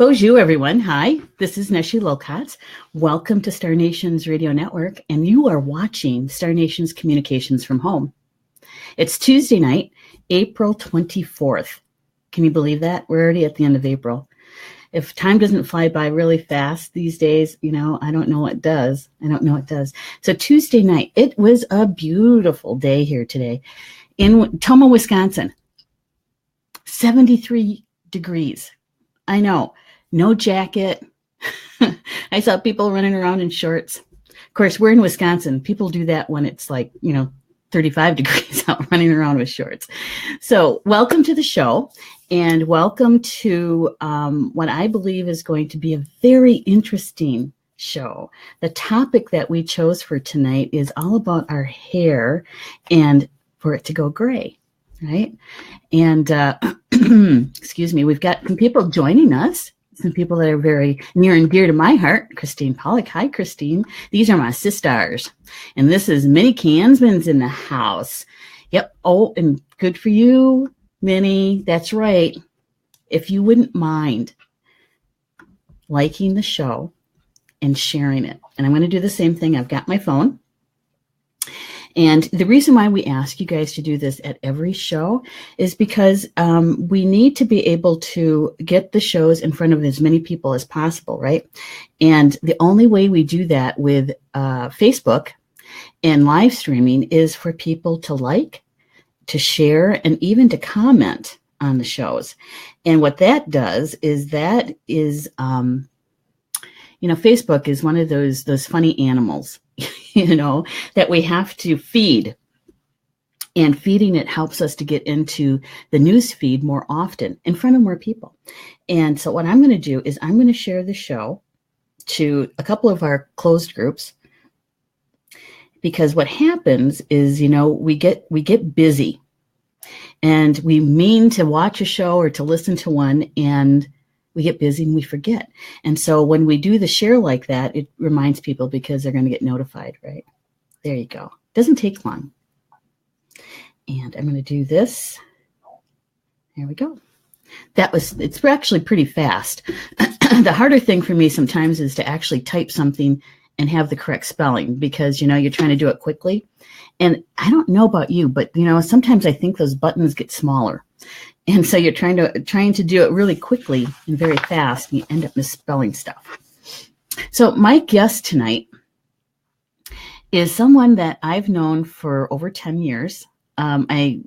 Bonjour, everyone. Hi, this is Neshi Lokotz. Welcome to Star Nation's radio network, and you are watching Star Nation's Communications from Home. It's Tuesday night, April 24th. Can you believe that? We're already at the end of April. If time doesn't fly by really fast these days, I don't know what does. So Tuesday night, it was a beautiful day here today in Tomah, Wisconsin. 73 degrees. I know, no jacket. I saw people running around in shorts. Of course, we're in Wisconsin. People do that when it's like, 35 degrees out running around with shorts. So welcome to the show, and welcome to what I believe is going to be a very interesting show. The topic that we chose for tonight is all about our hair and for it to go gray, right? And excuse me, we've got some people joining us, some people that are very near and dear to my heart. Christine Pollock. Hi, Christine. These are my sisters. And this is Minnie Kansman's in the house. Yep. Oh, and good for you, Minnie. That's right. If you wouldn't mind liking the show and sharing it. And I'm going to do the same thing. I've got my phone. And the reason why we ask you guys to do this at every show is because we need to be able to get the shows in front of as many people as possible, right? And the only way we do that with Facebook and live streaming is for people to like, to share, and even to comment on the shows. And what that does is Facebook is one of those funny animals, that we have to feed. And feeding it helps us to get into the news feed more often in front of more people. And so what I'm going to do is I'm going to share the show to a couple of our closed groups, because what happens is, we get busy and we mean to watch a show or to listen to one, and we get busy and we forget. And so when we do the share like that, it reminds people because they're going to get notified, right? There you go. Doesn't take long. And I'm going to do this. There we go. It's actually pretty fast. The harder thing for me sometimes is to actually type something and have the correct spelling, because, you're trying to do it quickly. And I don't know about you, but, sometimes I think those buttons get smaller. And so you're trying to do it really quickly and very fast, and you end up misspelling stuff. So my guest tonight is someone that I've known for over 10 years. Sometimes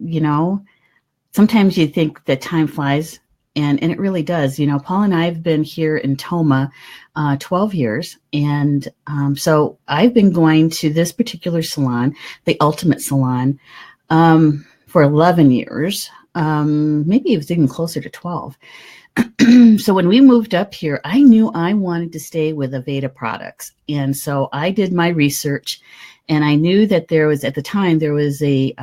you think that time flies, and it really does. Paul and I have been here in Tomah 12 years. And so I've been going to this particular salon, the Ultimate Salon, for 11 years. Maybe it was even closer to 12. So when we moved up here, I knew I wanted to stay with Aveda products. And so I did my research, and I knew that at the time, there was a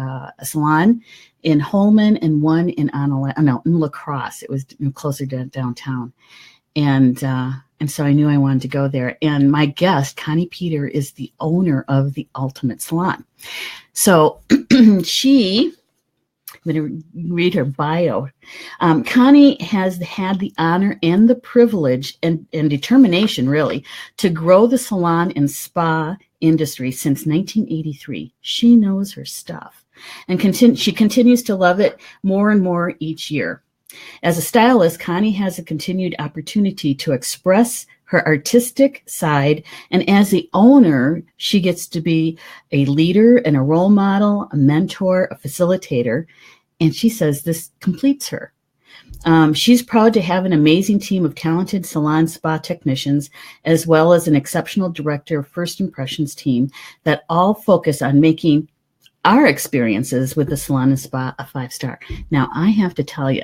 salon in Holman and one in La Crosse. It was closer to downtown. And so I knew I wanted to go there. And my guest, Connie Peter, is the owner of the Ultimate Salon. So I'm going to read her bio. Connie has had the honor and the privilege and determination, really, to grow the salon and spa industry since 1983. She knows her stuff, and she continues to love it more and more each year. As a stylist, Connie has a continued opportunity to express her artistic side, and as the owner, she gets to be a leader and a role model, a mentor, a facilitator, and she says this completes her. She's proud to have an amazing team of talented salon spa technicians, as well as an exceptional director of First Impressions team that all focus on making our experiences with the salon and spa a 5-star. Now, I have to tell you,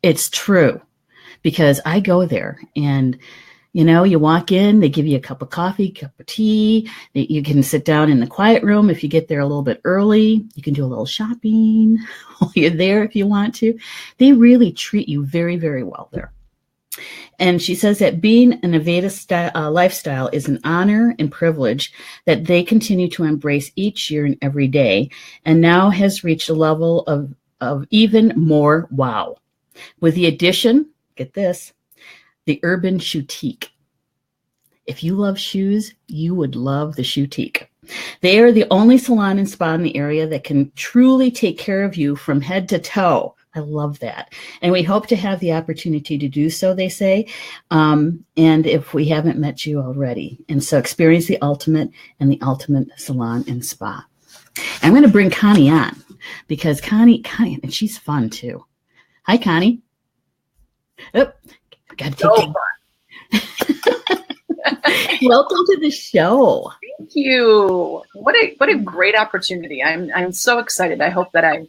it's true, because I go there and, you walk in, they give you a cup of coffee, cup of tea. You can sit down in the quiet room if you get there a little bit early. You can do a little shopping while you're there if you want to. They really treat you very, very well there. And she says that being an Aveda lifestyle is an honor and privilege that they continue to embrace each year and every day, and now has reached a level of even more wow. With the addition, get this, the Urban Shoetique. If you love shoes, you would love the Shoetique. They are the only salon and spa in the area that can truly take care of you from head to toe. I love that. And we hope to have the opportunity to do so, they say. And if we haven't met you already. And so experience the ultimate and the ultimate salon and spa. I'm going to bring Connie on because Connie, and she's fun too. Hi, Connie. Oh, got to take Welcome to the show. Thank you. What a great opportunity. I'm so excited. I hope that I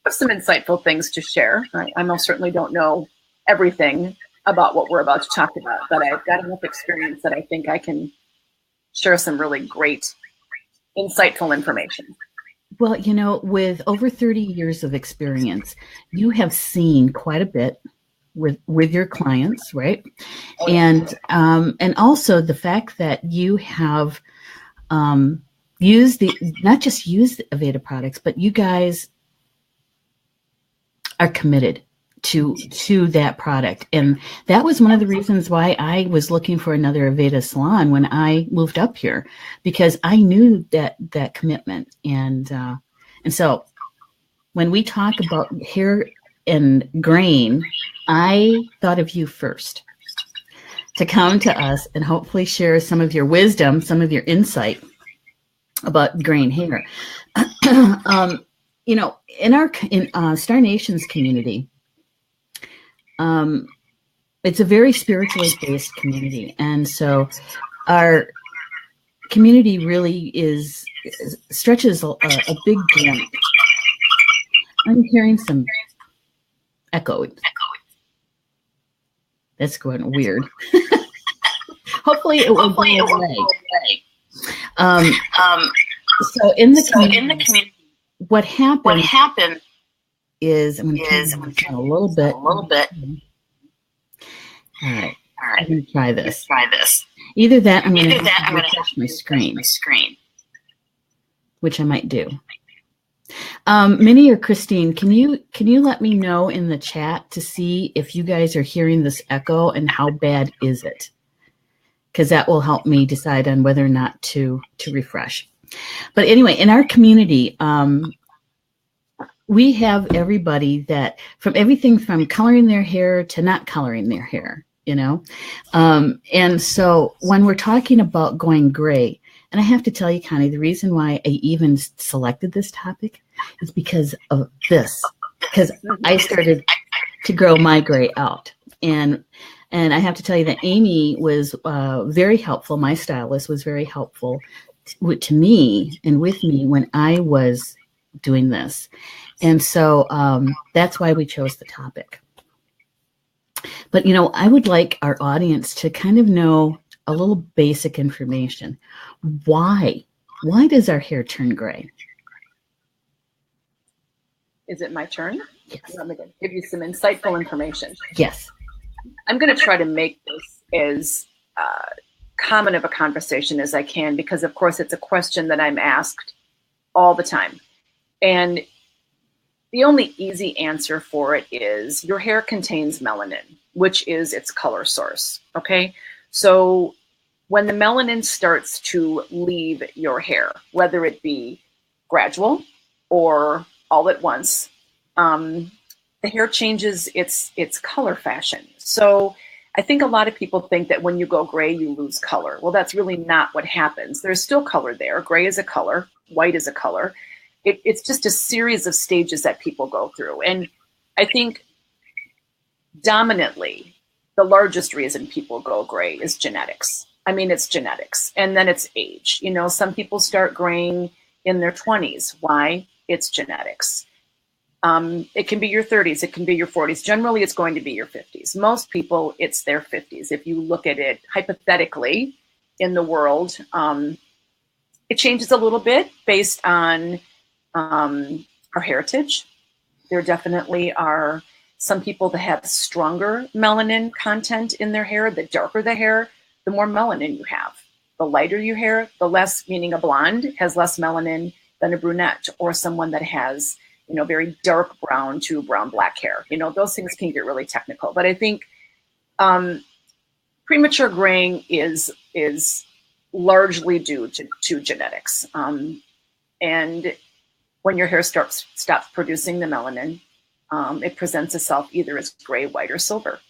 have some insightful things to share. I most certainly don't know everything about what we're about to talk about, but I've got enough experience that I think I can share some really great, insightful information. Well, you know, with over 30 years of experience, you have seen quite a bit with your clients, right? And also the fact that you have not just used the Aveda products, but you guys are committed to that product. And that was one of the reasons why I was looking for another Aveda salon when I moved up here, because I knew that commitment. And so when we talk about hair and grain, I thought of you first to come to us and hopefully share some of your wisdom, some of your insight about grain hair. You know, in Star Nation's community, it's a very spiritually based community, and so our community really stretches a big gamut. I'm hearing some echo. That's going weird. Hopefully it will go away. So in the community, what happened is I'm going to turn this on a little bit. All right. I'm going to try this. Either that, I'm going to refresh my screen, which I might do. Minnie or Christine, can you let me know in the chat to see if you guys are hearing this echo and how bad is it? Because that will help me decide on whether or not to refresh. But anyway, in our community, we have everybody that from everything from coloring their hair to not coloring their hair, you know? And so when we're talking about going gray, and I have to tell you, Connie, the reason why I even selected this topic is because of this. Because I started to grow my gray out. And I have to tell you that Amy was very helpful. My stylist was very helpful to me and with me when I was doing this. And so that's why we chose the topic. But, you know, I would like our audience to kind of know a little basic information. Why does our hair turn gray? Is it my turn? Yes. I'm going to give you some insightful information. Yes. I'm going to try to make this as common of a conversation as I can, because of course it's a question that I'm asked all the time. And the only easy answer for it is your hair contains melanin, which is its color source. Okay. So when the melanin starts to leave your hair, whether it be gradual or all at once, the hair changes its color fashion. So I think a lot of people think that when you go gray, you lose color. Well, that's really not what happens. There's still color there. Gray is a color, white is a color. It's just a series of stages that people go through. And I think dominantly, the largest reason people go gray is genetics. I mean, it's genetics. And then it's age. You know, some people start graying in their 20s. Why? It's genetics. It can be your 30s. It can be your 40s. Generally, it's going to be your 50s. Most people, it's their 50s. If you look at it hypothetically in the world, it changes a little bit based on our heritage. There definitely are some people that have stronger melanin content in their hair. The darker the hair, the more melanin you have. The lighter your hair, the less, meaning a blonde has less melanin than a brunette, or someone that has, you know, very dark brown to brown black hair. You know, those things can get really technical. But I think premature graying is largely due to genetics. And when your hair stops producing the melanin, it presents itself either as gray, white, or silver.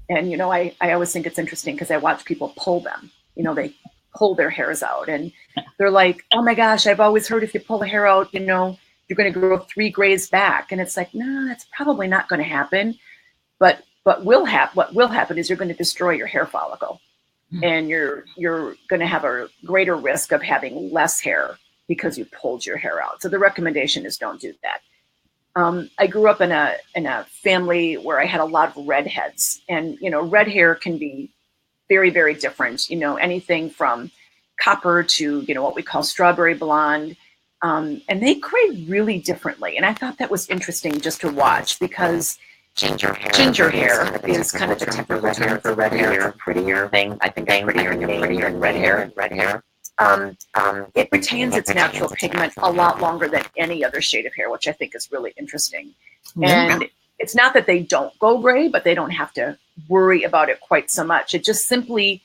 And, you know, I always think it's interesting because I watch people pull them. You know, they pull their hairs out and they're like, oh my gosh, I've always heard if you pull the hair out, you know, you're going to grow 3 grays back. And it's like, no, that's probably not going to happen. But what will happen is you're going to destroy your hair follicle. And you're going to have a greater risk of having less hair because you pulled your hair out. So the recommendation is don't do that. I grew up in a family where I had a lot of redheads, and you know, red hair can be very, very different. You know, anything from copper to, you know, what we call strawberry blonde, and they gray really differently. And I thought that was interesting just to watch because ginger hair is kind of the technical term for red hair. It's a prettier thing. I think prettier than red hair. It retains its natural pigment a lot longer than any other shade of hair, which I think is really interesting. Yeah. And it's not that they don't go gray, but they don't have to worry about it quite so much. It just simply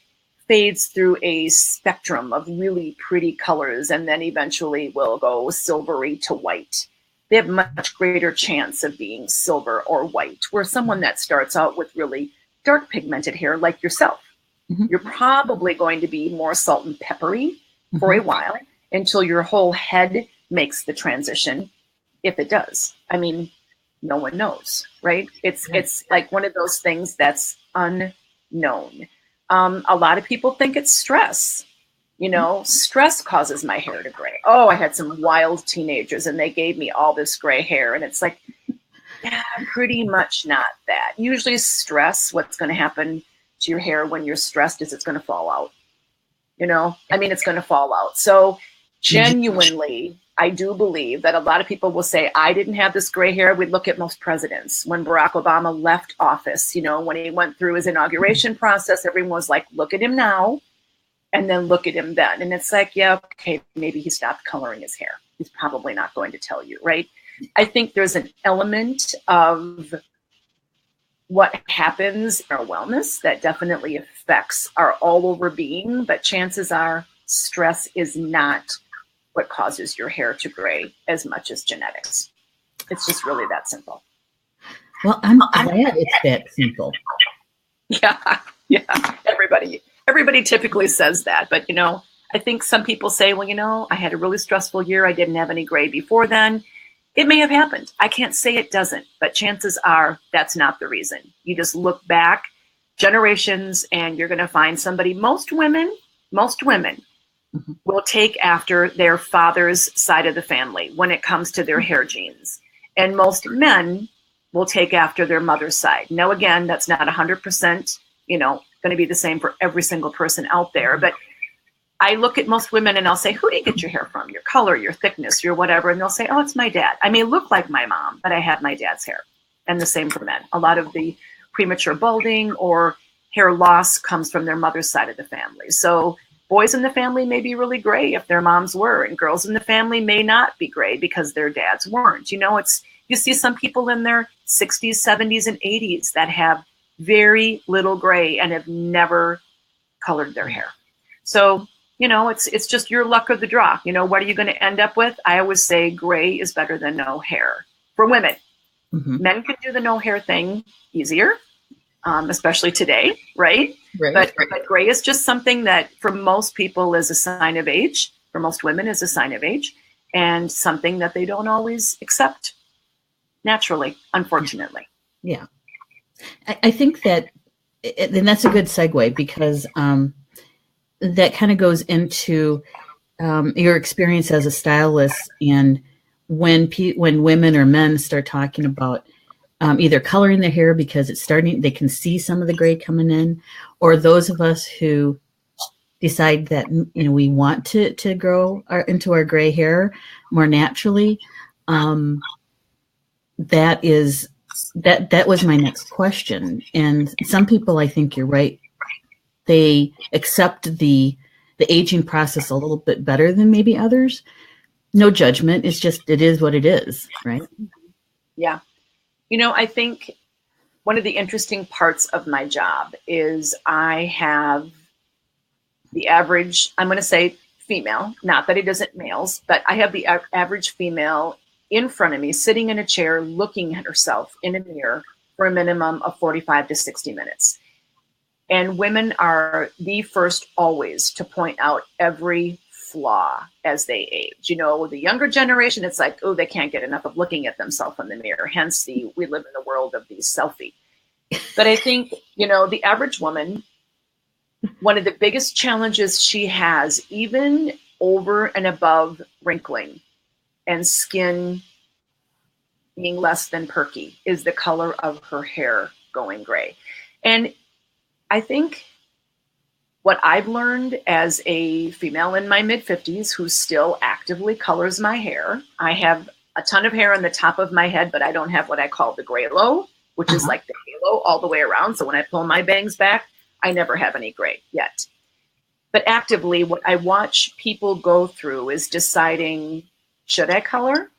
fades through a spectrum of really pretty colors and then eventually will go silvery to white. They have much greater chance of being silver or white, where someone that starts out with really dark pigmented hair like yourself, you're probably going to be more salt and peppery for a while until your whole head makes the transition, if it does. I mean, no one knows, right? It's like one of those things that's unknown. A lot of people think it's stress. You know, stress causes my hair to gray. Oh, I had some wild teenagers and they gave me all this gray hair. And it's like, yeah, pretty much not that. Usually stress, what's going to happen to your hair when you're stressed is it's going to fall out. You know, I mean, it's going to fall out. So genuinely, I do believe that a lot of people will say, I didn't have this gray hair. We look at most presidents. When Barack Obama left office, you know, when he went through his inauguration process, everyone was like, look at him now. And then look at him then. And it's like, yeah, okay, maybe he stopped coloring his hair. He's probably not going to tell you, right? I think there's an element of what happens in our wellness that definitely affects our all over being, but chances are stress is not what causes your hair to gray as much as genetics. It's just really that simple. Well, I'm glad it's that simple. Yeah, Everybody typically says that, but you know, I think some people say, well, you know, I had a really stressful year. I didn't have any gray before then. It may have happened. I can't say it doesn't, but chances are that's not the reason. You just look back generations and you're going to find somebody. Most women will take after their father's side of the family when it comes to their hair genes. And most men will take after their mother's side. Now, again, that's not 100%, you know, going to be the same for every single person out there. But I look at most women and I'll say, who do you get your hair from? Your color, your thickness, your whatever. And they'll say, oh, it's my dad. I may look like my mom, but I have my dad's hair. And the same for men. A lot of the premature balding or hair loss comes from their mother's side of the family. So boys in the family may be really gray if their moms were, and girls in the family may not be gray because their dads weren't. You know, you see some people in their 60s, 70s, and 80s that have very little gray and have never colored their hair. So, you know, it's just your luck of the draw. You know, what are you going to end up with? I always say gray is better than no hair for women. Men can do the no hair thing easier, especially today, right? But gray is just something that for most people is a sign of age, for most women is a sign of age, and something that they don't always accept naturally, unfortunately. Yeah. I think that, and that's a good segue because that kind of goes into your experience as a stylist, and when women or men start talking about either coloring their hair because it's starting, they can see some of the gray coming in, or those of us who decide that, you know, we want to grow into our gray hair more naturally. That was my next question. And some people, I think you're right, they accept the aging process a little bit better than maybe others. No judgment. It's just, it is what it is, right? Yeah. You know, I think one of the interesting parts of my job is I have the average, I'm going to say female, not that it isn't males, but I have the average female in front of me, sitting in a chair, looking at herself in a mirror for a minimum of 45 to 60 minutes. And women are the first always to point out every flaw as they age. You know, the younger generation, it's like, oh, they can't get enough of looking at themselves in the mirror. Hence, we live in the world of the selfie. But I think, you know, the average woman, one of the biggest challenges she has, even over and above wrinkling and skin being less than perky, is the color of her hair going gray. And I think what I've learned as a female in my mid-50s who still actively colors my hair, I have a ton of hair on the top of my head, but I don't have what I call the gray low, which is like the halo all the way around. So when I pull my bangs back, I never have any gray yet. But actively, what I watch people go through is deciding, should I color?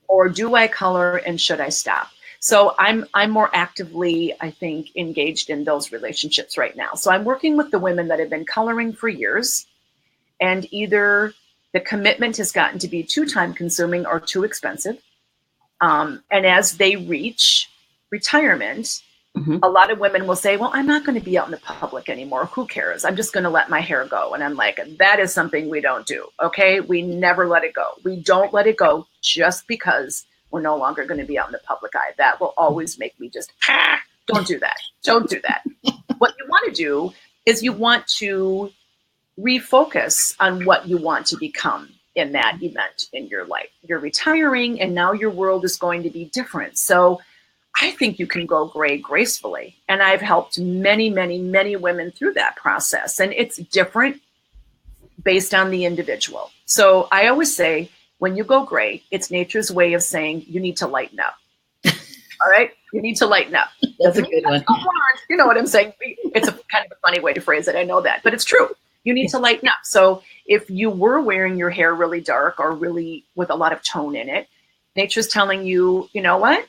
Or do I color and should I stop? So I'm more actively, I think, engaged in those relationships right now. So I'm working with the women that have been coloring for years, and either the commitment has gotten to be too time consuming or too expensive. And as they reach retirement, a lot of women will say, well, I'm not going to be out in the public anymore. Who cares? I'm just going to let my hair go. And I'm like, that is something we don't do. Okay. We never let it go. We don't let it go just because we're no longer going to be out in the public eye. That will always make me just, don't do that. Don't do that. What you want to do is you want to refocus on what you want to become in that event in your life. You're retiring and now your world is going to be different. So I think you can go gray gracefully. And I've helped many, many, many women through that process. And it's different based on the individual. So I always say, when you go gray, it's nature's way of saying you need to lighten up. All right? You need to lighten up. That's a good one. You know what I'm saying? It's a kind of a funny way to phrase it. I know that, but it's true. You need to lighten up. So if you were wearing your hair really dark or really with a lot of tone in it, nature's telling you, you know what?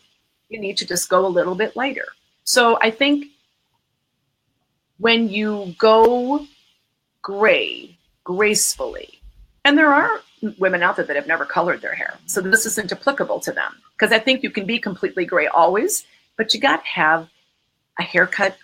You need to just go a little bit lighter. So I think when you go gray gracefully, and there are women out there that have never colored their hair, so this isn't applicable to them, because I think you can be completely gray always, but you got to have a haircut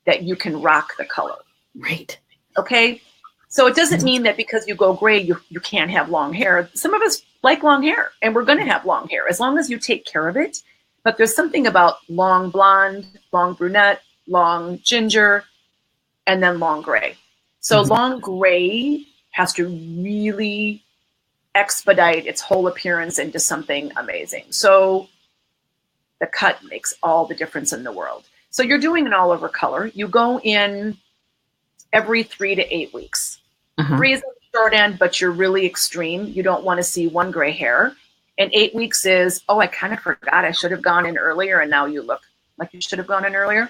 that you can rock the color. Right. Okay. So it doesn't mean that because you go gray, you can't have long hair. Some of us like long hair, and we're going to have long hair as long as you take care of it. But there's something about long blonde, long brunette, long ginger, and then long gray. So long gray has to really expedite its whole appearance into something amazing. So the cut makes all the difference in the world. So you're doing an all over color. You go in every 3 to 8 weeks. 3 is on the short end, but you're really extreme. You don't want to see one gray hair. And 8 weeks is, oh, I kind of forgot. I should have gone in earlier. And now you look like you should have gone in earlier.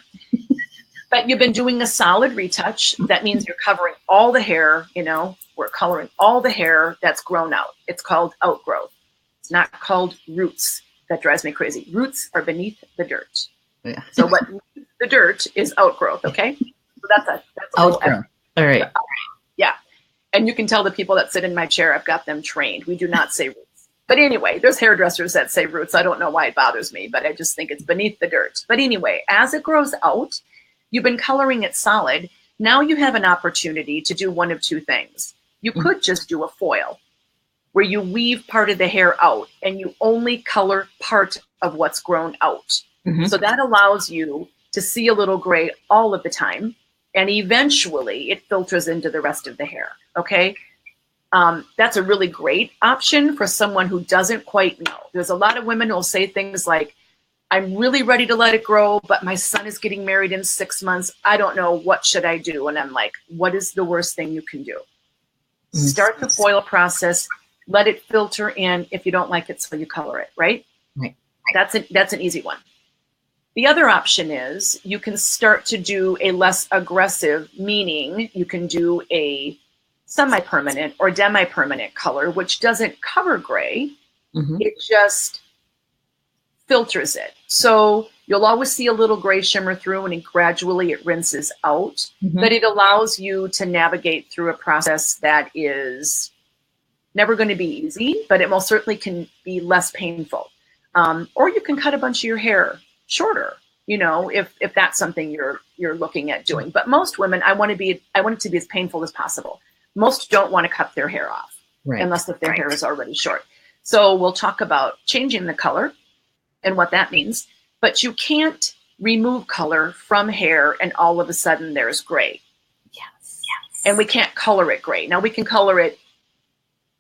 But you've been doing a solid retouch. That means you're covering all the hair. You know, we're coloring all the hair that's grown out. It's called outgrowth. It's not called roots. That drives me crazy. Roots are beneath the dirt. Yeah. So what the dirt is outgrowth. Okay. So that's a outgrowth. All right. Yeah. And you can tell the people that sit in my chair, I've got them trained. We do not say roots. But anyway, there's hairdressers that say roots. I don't know why it bothers me, but I just think it's beneath the dirt. But anyway, as it grows out, you've been coloring it solid. Now you have an opportunity to do one of two things. You could just do a foil where you weave part of the hair out and you only color part of what's grown out. So that allows you to see a little gray all of the time. And eventually it filters into the rest of the hair. Okay. That's a really great option for someone who doesn't quite know. There's a lot of women who will say things like, I'm really ready to let it grow, but my son is getting married in 6 months. I don't know. What should I do? And I'm like, what is the worst thing you can do? Start the foil process. Let it filter in. If you don't like it, so you color it, right? Right. That's an easy one. The other option is you can start to do a less aggressive, meaning you can do a semi-permanent or demi-permanent color, which doesn't cover gray. It just filters it. So you'll always see a little gray shimmer through, and gradually it rinses out. But it allows you to navigate through a process that is never going to be easy, but it most certainly can be less painful. Or you can cut a bunch of your hair shorter, you know, if that's something you're looking at doing. But most women, I want it to be as painful as possible. Most don't want to cut their hair off, unless if their hair is already short. So we'll talk about changing the color and what that means. But you can't remove color from hair and all of a sudden there's gray. Yes. And we can't color it gray. Now we can color it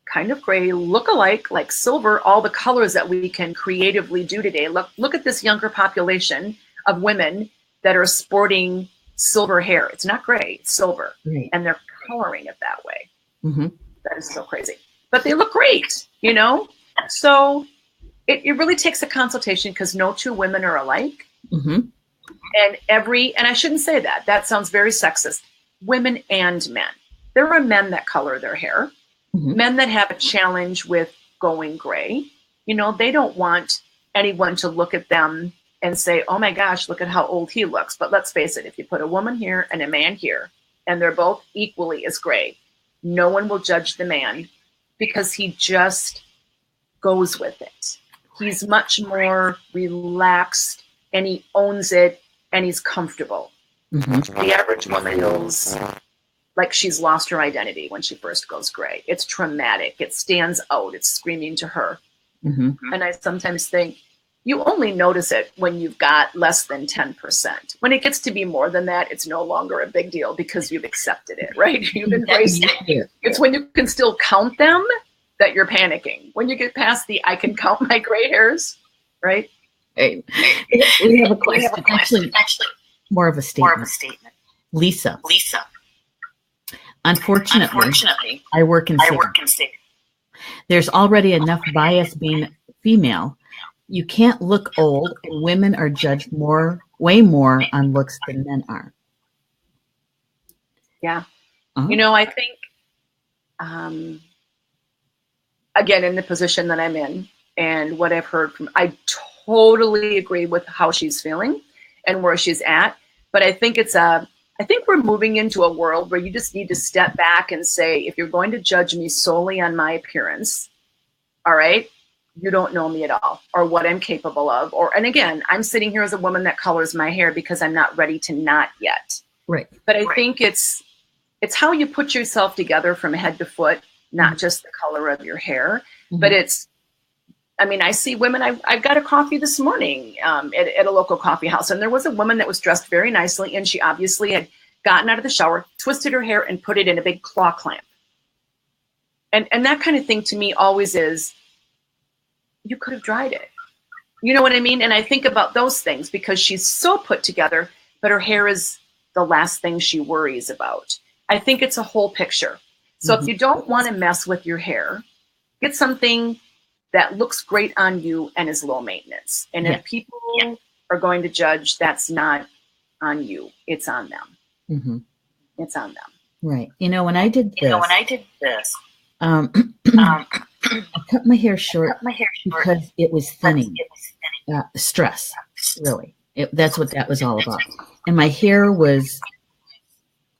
kind of gray, look-alike, like silver, all the colors that we can creatively do today. Look at this younger population of women that are sporting silver hair. It's not gray, it's silver. And they're coloring it that way. That is so crazy. But they look great, you know? So it really takes a consultation, because no two women are alike. And I shouldn't say that. That sounds very sexist. Women and men. There are men that color their hair. Men that have a challenge with going gray. You know, they don't want anyone to look at them and say, oh my gosh, look at how old he looks. But let's face it, if you put a woman here and a man here, and they're both equally as gray, no one will judge the man, because he just goes with it. He's much more relaxed, and he owns it, and he's comfortable. The average woman feels like she's lost her identity when she first goes gray. It's traumatic. It stands out. It's screaming to her. And I sometimes think you only notice it when you've got less than 10%. When it gets to be more than that, it's no longer a big deal, because you've accepted it, right? You've embraced it. It's when you can still count them that you're panicking. When you get past the I can count my gray hairs, right? We have a question. Actually, more of a statement. Lisa. Unfortunately, I work in sales. There's already enough bias being female. You can't look old, and women are judged way more on looks than men are. Yeah. You know, I think, again, in the position that I'm in and what I've heard from, I totally agree with how she's feeling and where she's at. But I think I think we're moving into a world where you just need to step back and say, if you're going to judge me solely on my appearance, all right, you don't know me at all, or what I'm capable of. And again, I'm sitting here as a woman that colors my hair because I'm not ready to not yet. Right. But I think it's how you put yourself together from head to foot, not just the color of your hair, but I see women. I got a coffee this morning at a local coffee house, and there was a woman that was dressed very nicely, and she obviously had gotten out of the shower, twisted her hair, and put it in a big claw clamp. And that kind of thing to me always is, you could have dried it. You know what I mean? And I think about those things because she's so put together, but her hair is the last thing she worries about. I think it's a whole picture. So if you don't want to mess with your hair, get something that looks great on you and is low maintenance. And if people are going to judge, that's not on you. It's on them. It's on them. Right. You know, when I did this, I cut my hair short because it was thinning. Stress, really. That's what that was all about. And my hair was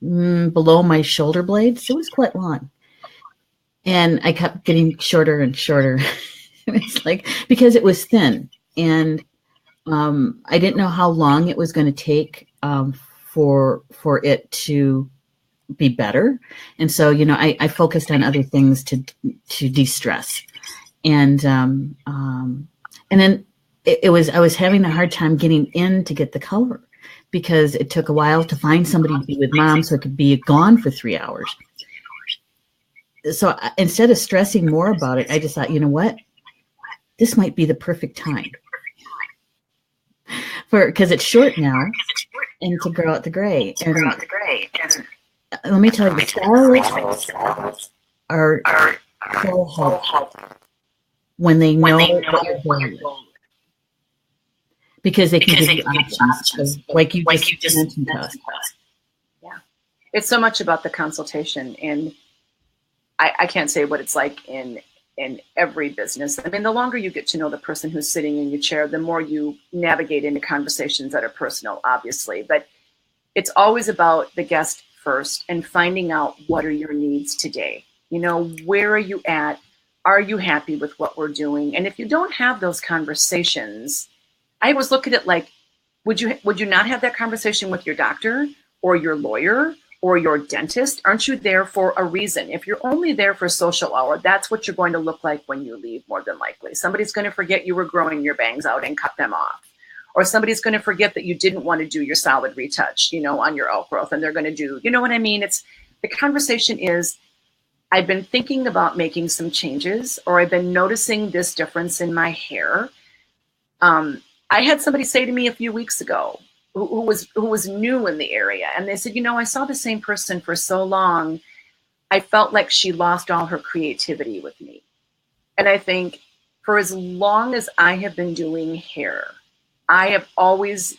below my shoulder blades. It was quite long. And I kept getting shorter and shorter. It's like, because it was thin. And I didn't know how long it was going to take for it to be better. And so, you know, I focused on other things to de-stress. And then I was having a hard time getting in to get the color because it took a while to find somebody to be with mom so it could be gone for 3 hours. So instead of stressing more about it, I just thought, you know what? This might be the perfect time because it's short now and to grow out the gray. And let me tell you, the stylists are so helpful when they know what you're doing. Because they can give you options, like you just mentioned to us. Yeah. It's so much about the consultation. And I can't say what it's like in in every business. I mean, the longer you get to know the person who's sitting in your chair, the more you navigate into conversations that are personal, obviously. But it's always about the guest first and finding out what are your needs today. You know, where are you at? Are you happy with what we're doing? And if you don't have those conversations, I always look at it like, would you not have that conversation with your doctor or your lawyer or your dentist? Aren't you there for a reason? If you're only there for social hour, that's what you're going to look like when you leave, more than likely. Somebody's going to forget you were growing your bangs out and cut them off. Or somebody's going to forget that you didn't want to do your solid retouch, you know, on your outgrowth, and they're going to do, you know what I mean? It's, the conversation is, I've been thinking about making some changes, or I've been noticing this difference in my hair. I had somebody say to me a few weeks ago who was new in the area, and they said, you know, I saw the same person for so long, I felt like she lost all her creativity with me. And I think for as long as I have been doing hair, I have always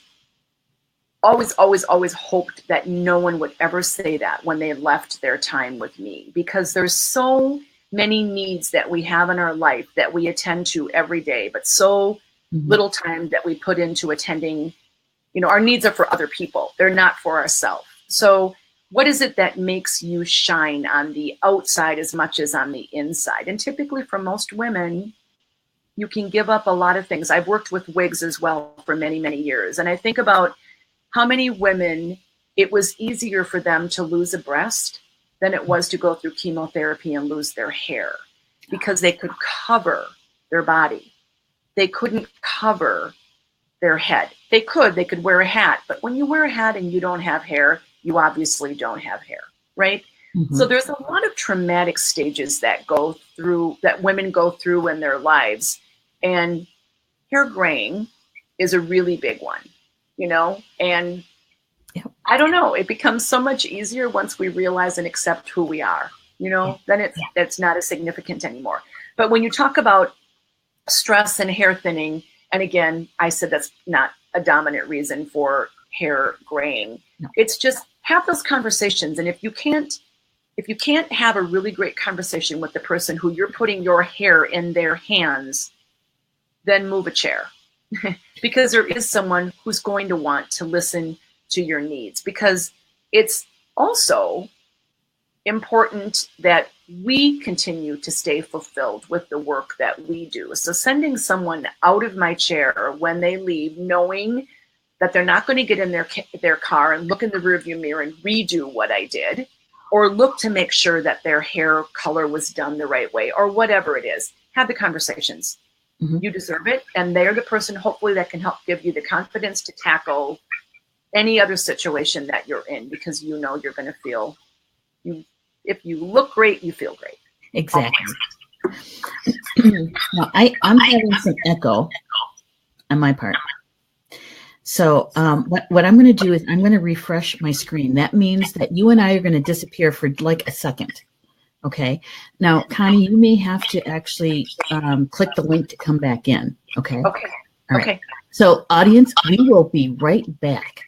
hoped that no one would ever say that when they left their time with me, because there's so many needs that we have in our life that we attend to every day, but so little time that we put into attending. You know, our needs are for other people. They're not for ourselves. So what is it that makes you shine on the outside as much as on the inside? And typically for most women, you can give up a lot of things. I've worked with wigs as well for many, many years. And I think about how many women, it was easier for them to lose a breast than it was to go through chemotherapy and lose their hair, because they could cover their body. They couldn't cover their head. They could wear a hat, but when you wear a hat and you don't have hair, you obviously don't have hair, right? So there's a lot of traumatic stages that women go through in their lives, and hair graying is a really big one, you know? And I don't know, it becomes so much easier once we realize and accept who we are, you know, then it's not as significant anymore. But when you talk about stress and hair thinning, and again, I said that's not a dominant reason for hair graying. No. It's just have those conversations. And if you can't have a really great conversation with the person who you're putting your hair in their hands, then move a chair. Because there is someone who's going to want to listen to your needs. Because it's also important that we continue to stay fulfilled with the work that we do. So sending someone out of my chair when they leave, knowing that they're not going to get in their car and look in the rearview mirror and redo what I did, or look to make sure that their hair color was done the right way, or whatever it is, have the conversations. You deserve it. And they're the person, hopefully, that can help give you the confidence to tackle any other situation that you're in, because you know you're going to feel, if you look great, you feel great. Exactly. Now, I'm having some echo on my part. So what I'm going to do is I'm going to refresh my screen. That means that you and I are going to disappear for like a second. Okay. Now, Connie, you may have to actually click the link to come back in. Okay. Okay. All right. Okay. So, audience, we will be right back.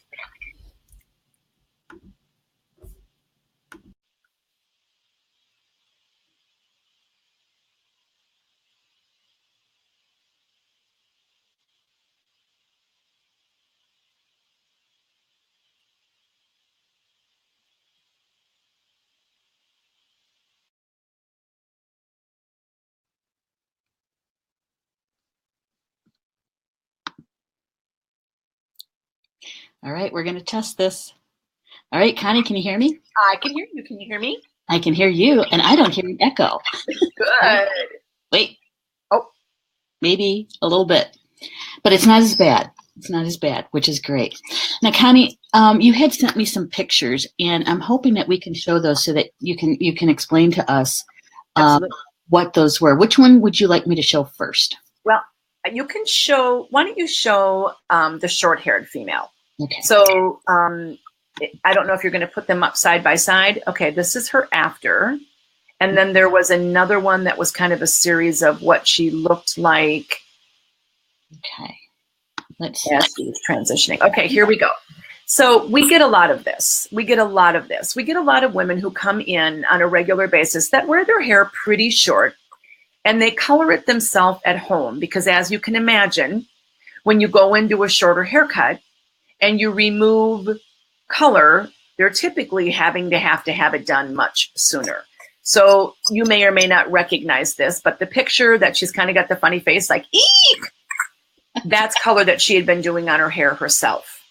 All right, we're going to test this. All right, Connie, can you hear me? I can hear you. Can you hear me? I can hear you, and I don't hear an echo. Good. Wait. Oh. Maybe a little bit. But it's not as bad. It's not as bad, which is great. Now, Connie, you had sent me some pictures, and I'm hoping that we can show those so that you can explain to us what those were. Which one would you like me to show first? Well, you can show, why don't you show the short-haired female? Okay. So I don't know if you're going to put them up side by side. Okay, this is her after. And then there was another one that was kind of a series of what she looked like. Okay. Let's see. As she was transitioning. Okay, here we go. So we get a lot of this. We get a lot of women who come in on a regular basis that wear their hair pretty short. And they color it themselves at home because, as you can imagine, when you go into a shorter haircut and you remove color, they're typically having to have it done much sooner. So you may or may not recognize this, but the picture that she's kind of got the funny face like, eek, that's color that she had been doing on her hair herself.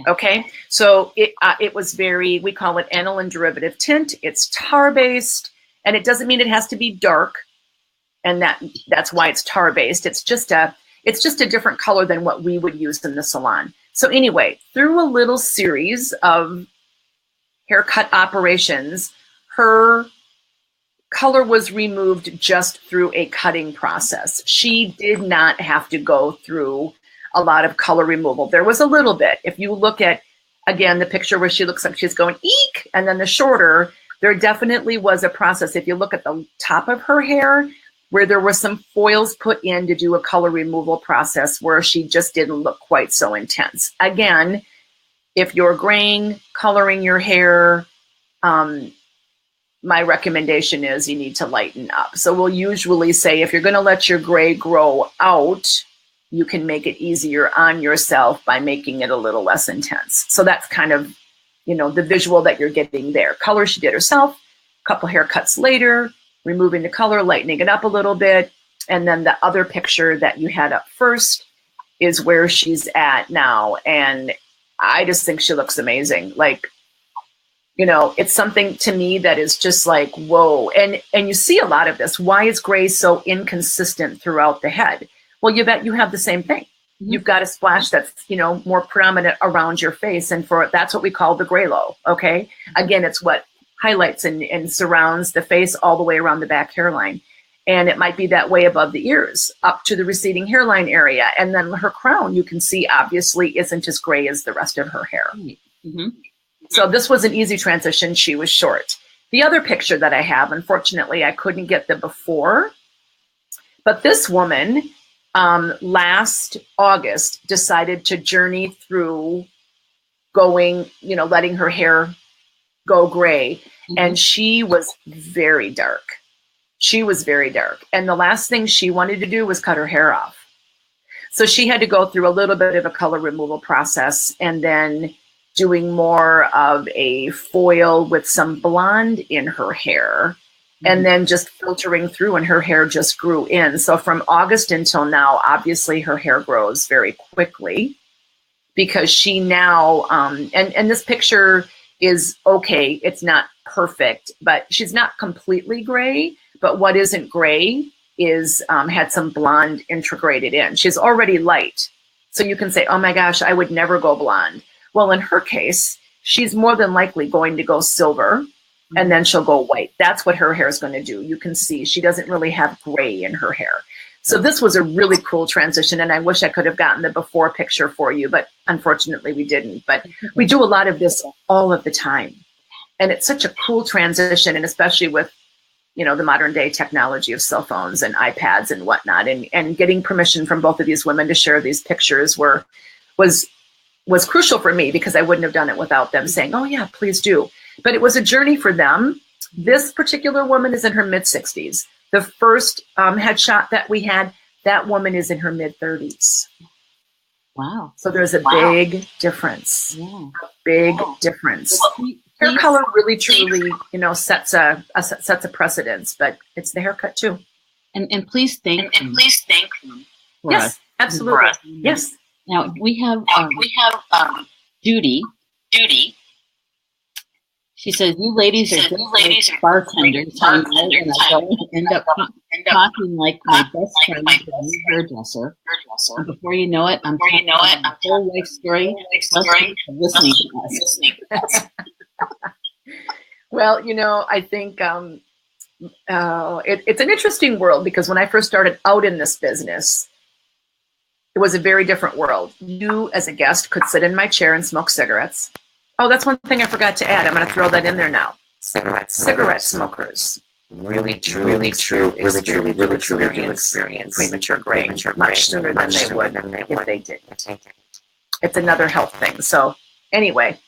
Okay. So it was very, we call it aniline derivative tint. It's tar-based, and it doesn't mean it has to be dark. And that's why it's tar-based. It's just a different color than what we would use in the salon. So anyway, through a little series of haircut operations, her color was removed just through a cutting process. She did not have to go through a lot of color removal. There was a little bit. If you look at, again, the picture where she looks like she's going, eek, and then the shorter, there definitely was a process. If you look at the top of her hair, where there were some foils put in to do a color removal process where she just didn't look quite so intense. Again, if you're graying, coloring your hair, my recommendation is you need to lighten up. So we'll usually say if you're going to let your gray grow out, you can make it easier on yourself by making it a little less intense. So that's kind of, the visual that you're getting there. Color she did herself, a couple haircuts later, removing the color, lightening it up a little bit. And then the other picture that you had up first is where she's at now. And I just think she looks amazing. Like, it's something to me that is just like, whoa. And you see a lot of this. Why is gray so inconsistent throughout the head? Well, Yvette, you have the same thing. Mm-hmm. You've got a splash that's, more prominent around your face. And that's what we call the gray low. Okay. Again, it's what highlights and surrounds the face all the way around the back hairline. And it might be that way above the ears, up to the receding hairline area. And then her crown, you can see, obviously isn't as gray as the rest of her hair. Mm-hmm. So this was an easy transition. She was short. The other picture that I have, unfortunately, I couldn't get the before. But this woman, last August, decided to journey through going, letting her hair go gray. Mm-hmm. And she was very dark. And the last thing she wanted to do was cut her hair off. So she had to go through a little bit of a color removal process and then doing more of a foil with some blonde in her hair, mm-hmm. and then just filtering through, and her hair just grew in. So from August until now, obviously her hair grows very quickly because she now, and this picture is okay. It's not perfect, but she's not completely gray. But what isn't gray is had some blonde integrated in. She's already light. So you can say, oh my gosh, I would never go blonde. Well, in her case, she's more than likely going to go silver, mm-hmm. and then she'll go white. That's what her hair is going to do. You can see she doesn't really have gray in her hair. So this was a really cool transition, and I wish I could have gotten the before picture for you, but unfortunately we didn't. But we do a lot of this all of the time. And it's such a cool transition, and especially with the modern day technology of cell phones and iPads and whatnot, and getting permission from both of these women to share these pictures was crucial for me because I wouldn't have done it without them saying, oh yeah, please do. But it was a journey for them. This particular woman is in her mid-60s. The first headshot that we had, that woman is in her mid-30s. Wow. So there's a big difference. Yeah. A big difference. Hair color really, truly, sets a precedence, but it's the haircut too. And please thank them. Yes, absolutely. Yes. Now we have Judy. She says, "You ladies are just like bartenders. I end up talking like my best friend, the hairdresser. And before you know it, I'm telling the whole life story. Listening to us." Well, I think it's an interesting world because when I first started out in this business, it was a very different world. You, as a guest, could sit in my chair and smoke cigarettes. Oh, that's one thing I forgot to add. I'm going to throw that in there now. Cigarette smokers. Really, truly experience premature graying much sooner than they would if they didn't. It's another health thing. So anyway,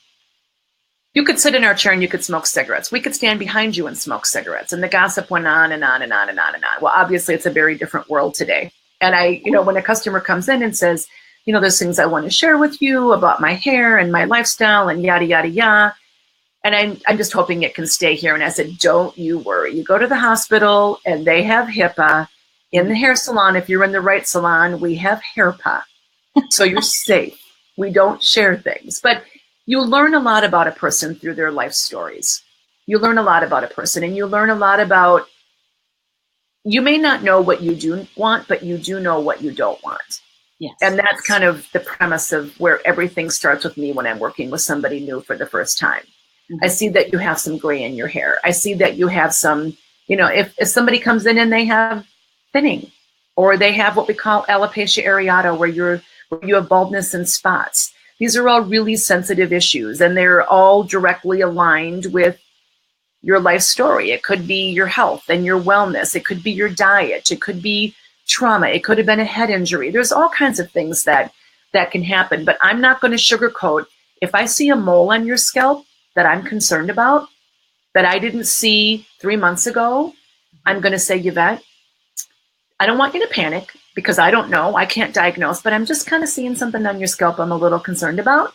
You could sit in our chair and you could smoke cigarettes. We could stand behind you and smoke cigarettes. And the gossip went on and on and on and on and on. Well, obviously, it's a very different world today. And when a customer comes in and says, there's things I want to share with you about my hair and my lifestyle and yada, yada, yada. And I'm just hoping it can stay here. And I said, don't you worry. You go to the hospital and they have HIPAA. In the hair salon, if you're in the right salon, we have HAIRPA. So you're safe. We don't share things. But you learn a lot about a person through their life stories. You learn a lot about a person, and you learn a lot about, you may not know what you do want, but you do know what you don't want. Yes. And that's kind of the premise of where everything starts with me when I'm working with somebody new for the first time. Mm-hmm. I see that you have some gray in your hair. I see that you have some, if somebody comes in and they have thinning, or they have what we call alopecia areata, where you have baldness and spots. These are all really sensitive issues, and they're all directly aligned with your life story. It could be your health and your wellness. It could be your diet. It could be trauma. It could have been a head injury. There's all kinds of things that can happen, but I'm not going to sugarcoat. If I see a mole on your scalp that I'm concerned about, that I didn't see 3 months ago, I'm going to say, Yvette, I don't want you to panic, because I don't know, I can't diagnose, but I'm just kind of seeing something on your scalp I'm a little concerned about.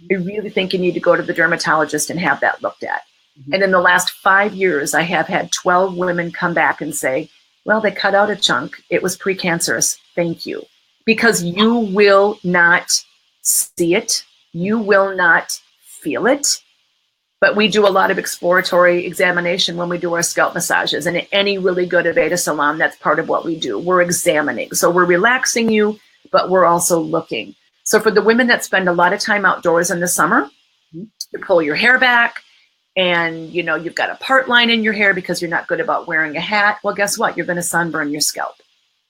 I really think you need to go to the dermatologist and have that looked at. Mm-hmm. And in the last 5 years, I have had 12 women come back and say, well, they cut out a chunk. It was precancerous. Thank you. Because you will not see it. You will not feel it. But we do a lot of exploratory examination when we do our scalp massages. And any really good Aveda salon, that's part of what we do. We're examining. So we're relaxing you, but we're also looking. So for the women that spend a lot of time outdoors in the summer, you pull your hair back and, you've got a part line in your hair because you're not good about wearing a hat. Well, guess what? You're going to sunburn your scalp.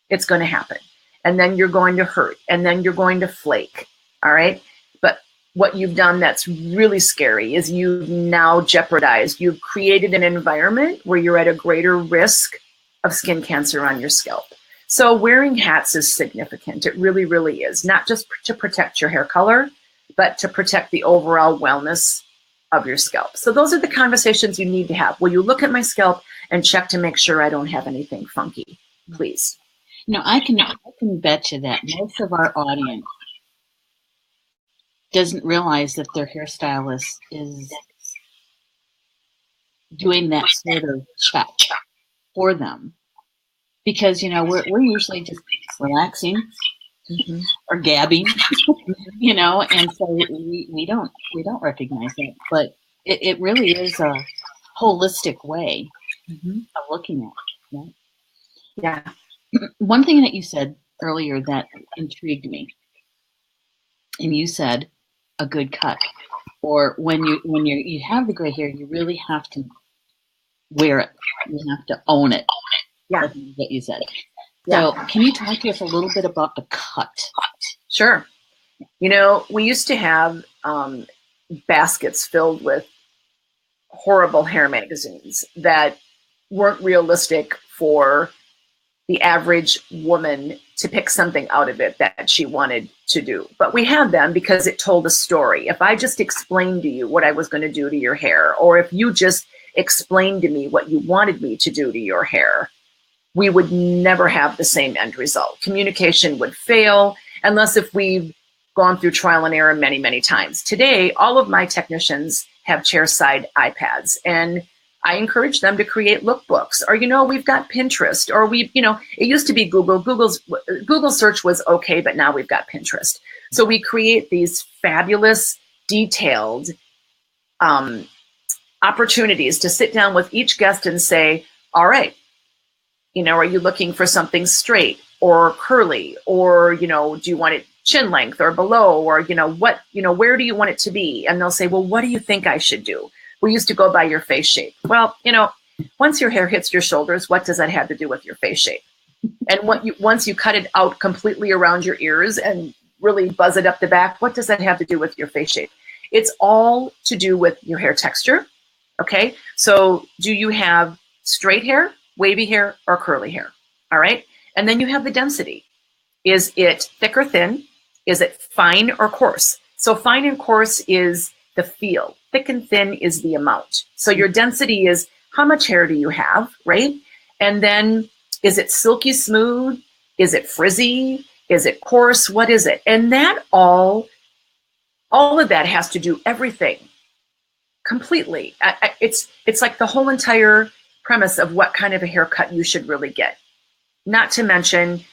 It's going to happen. And then you're going to hurt. And then you're going to flake. All right. What you've done that's really scary is you've now jeopardized, you've created an environment where you're at a greater risk of skin cancer on your scalp. So wearing hats is significant. It really, really is. Not just to protect your hair color, but to protect the overall wellness of your scalp. So those are the conversations you need to have. Will you look at my scalp and check to make sure I don't have anything funky, please? I can bet you that most of our audience doesn't realize that their hairstylist is doing that sort of check for them, because we're usually just relaxing or gabbing, and so we don't recognize it, but it really is a holistic way of looking at it. Right? Yeah. One thing that you said earlier that intrigued me, and you said a good cut, or when you have the gray hair, you really have to wear it. You have to own it. Yeah. That's what you said. Yeah. So can you talk to us a little bit about the cut? Sure. We used to have baskets filled with horrible hair magazines that weren't realistic for the average woman to pick something out of it that she wanted to do. But we had them because it told a story. If I just explained to you what I was going to do to your hair, or if you just explained to me what you wanted me to do to your hair, we would never have the same end result. Communication would fail unless if we've gone through trial and error many, many times. Today, all of my technicians have chairside iPads, and I encourage them to create lookbooks, or, we've got Pinterest, or it used to be Google. Google search was okay, but now we've got Pinterest. So we create these fabulous, detailed opportunities to sit down with each guest and say, all right, are you looking for something straight or curly, or, do you want it chin length or below, or, where do you want it to be? And they'll say, well, what do you think I should do? We used to go by your face shape. Well, once your hair hits your shoulders, what does that have to do with your face shape? And once you cut it out completely around your ears and really buzz it up the back, what does that have to do with your face shape? It's all to do with your hair texture. Okay. So do you have straight hair, wavy hair, or curly hair? All right. And then you have the density. Is it thick or thin? Is it fine or coarse? So fine and coarse is the feel. Thick and thin is the amount. So your density is how much hair do you have, right? And then is it silky smooth? Is it frizzy? Is it coarse? What is it? And that all of that has to do everything completely. It's like the whole entire premise of what kind of a haircut you should really get. Not to mention,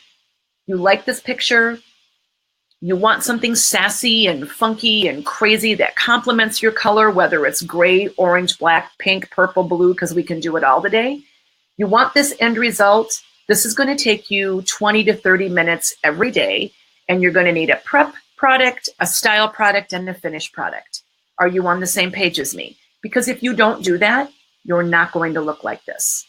you like this picture, you want something sassy and funky and crazy that complements your color, whether it's gray, orange, black, pink, purple, blue, because we can do it all today. You want this end result. This is going to take you 20 to 30 minutes every day, and you're going to need a prep product, a style product, and a finished product. Are you on the same page as me? Because if you don't do that, you're not going to look like this.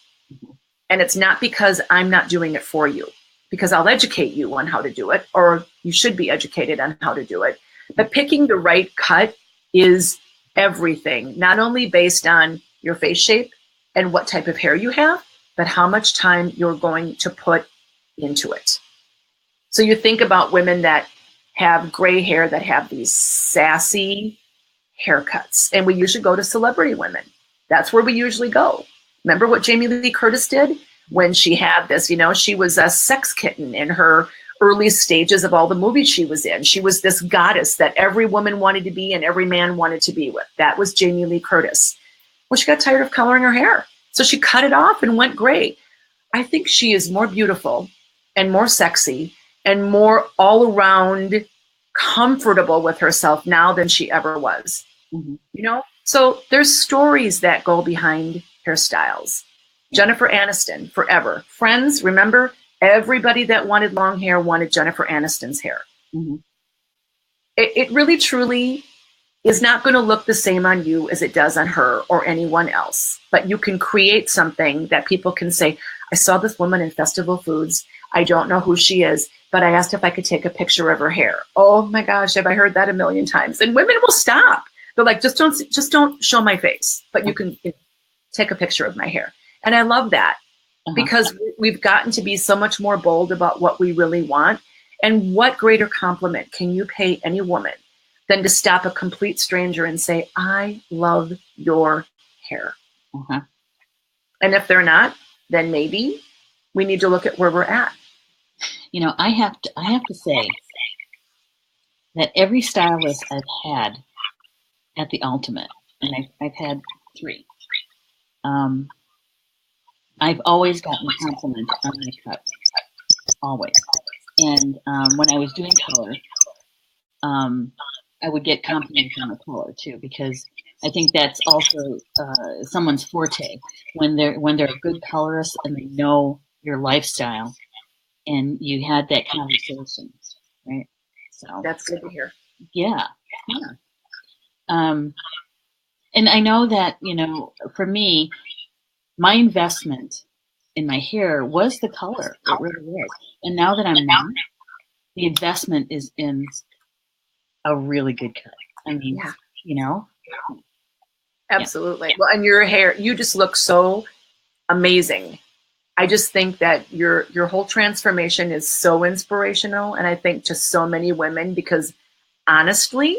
And it's not because I'm not doing it for you, because I'll educate you on how to do it, or you should be educated on how to do it. But picking the right cut is everything, not only based on your face shape and what type of hair you have, but how much time you're going to put into it. So you think about women that have gray hair that have these sassy haircuts, and we usually go to celebrity women. That's where we usually go. Remember what Jamie Lee Curtis did when she had this, she was a sex kitten in her early stages of all the movies she was in. She was this goddess that every woman wanted to be and every man wanted to be with. That was Jamie Lee Curtis. Well, she got tired of coloring her hair, so she cut it off and went gray. I think she is more beautiful and more sexy and more all around comfortable with herself now than she ever was. So there's stories that go behind hairstyles. Jennifer Aniston, forever. Friends, remember, everybody that wanted long hair wanted Jennifer Aniston's hair. It really, truly is not going to look the same on you as it does on her or anyone else. But you can create something that people can say, I saw this woman in Festival Foods. I don't know who she is, but I asked if I could take a picture of her hair. Oh my gosh, have I heard that a million times? And women will stop. They're like, just don't show my face, but you can take a picture of my hair. And I love that because we've gotten to be so much more bold about what we really want. And what greater compliment can you pay any woman than to stop a complete stranger and say, I love your hair. And if they're not, then maybe we need to look at where we're at. I have to say that every stylist I've had at the Ultimate, and I've had 3, I've always gotten a compliment on my cut, always. And when I was doing color, I would get compliments on the color too, because I think that's also someone's forte when they're a good colorist and they know your lifestyle, and you had that conversation, right? So that's good to hear. Yeah. And I know that for me, my investment in my hair was the color. It really was. And now that I'm not, the investment is in a really good cut. I mean, Absolutely. Yeah. Well, and your hair, you just look so amazing. I just think that your whole transformation is so inspirational. And I think to so many women, because honestly,